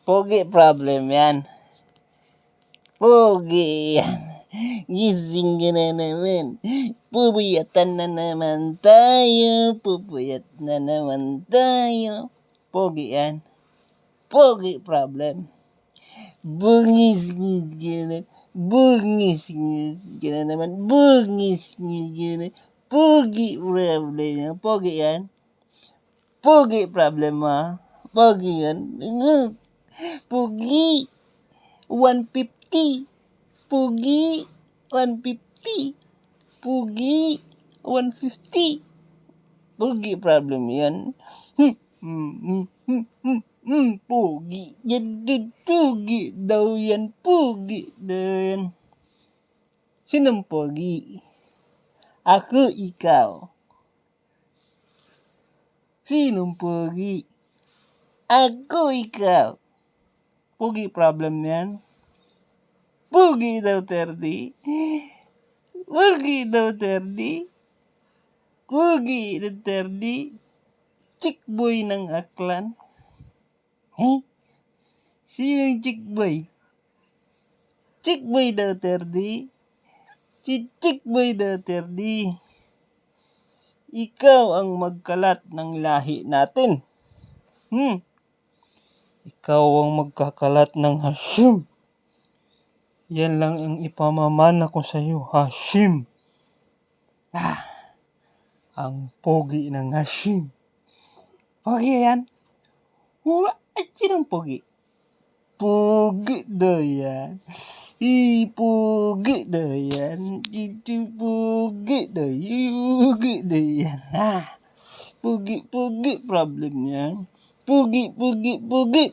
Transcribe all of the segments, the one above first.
Pogi problem yan. Pogi yan. Gising ka na naman. Pupuyatan na naman tayo. Pupuyat na naman tayo. Pogi yan. Pogi problem. Bungis-ngis ka na. Bungis-ngis ka na naman. Bungis-ngis ka na. Pogi problem yan. Pogi yan. Pogi problem mo. Pogi yan. Pogi. 150. Pogi. 150. Pogi. 150. Pogi problem yan. Pogi. Yan din. Pogi daw yan. Pogi daw yan. Sinong pogi? Ako, ikaw. Sinong pogi? Ako, ikaw. Pogi problem yan. Pogi daw 30. Pogi daw 30. Pogi daw 30. Chick boy ng Aklan. Sinong chick boy? Chick boy daw 30. Si chick boy daw 30. Ikaw ang magkalat ng lahi natin. Ikaw ang magkakalat ng Hashim. Yan lang ang ipamamana ko sa iyo, Hashim. Ang pogi ng Hashim. Pogi yan? Sinong pogi? Pogi daw yan. Pogi daw yan. Pogi daw yan. Pogi problem yan. Pogi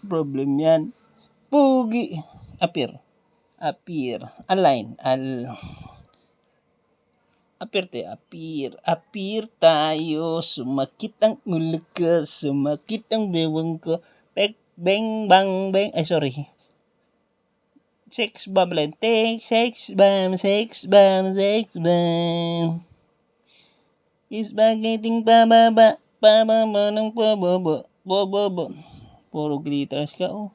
problem yan. Pogi. Apir. Align. Apir tayo. Sumakit ang ulo ko. Sumakit ang bewang ko. Bang, bang, bang. Ay, sorry. Sex bomb lang. Take sex bomb. Spaghetti pababa. Pababa ng pababa. Bobo. Puro glitters ka, oh.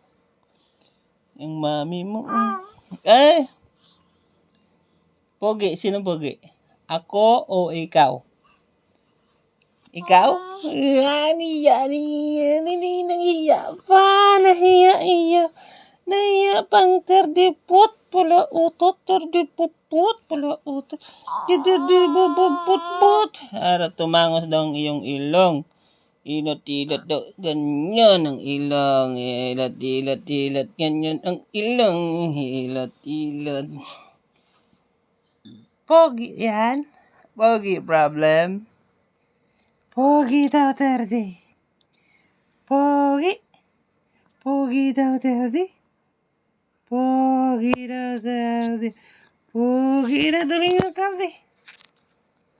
Yung mami mo, oh. Pogi. Sino pogi? Ako o ikaw? Ikaw? Nahiya pa. Nahiya pang terdipot pala utot. Terdipot. Ara tumangos daw ang iyong ilong. Ilat-ilat daw. Ganyan ang ilong. Ilat. Ganyan ang ilong. Ilat. Pogi yan. Pogi problem. Pogi daw 30. Pogi daw 30. Pogi daw 30.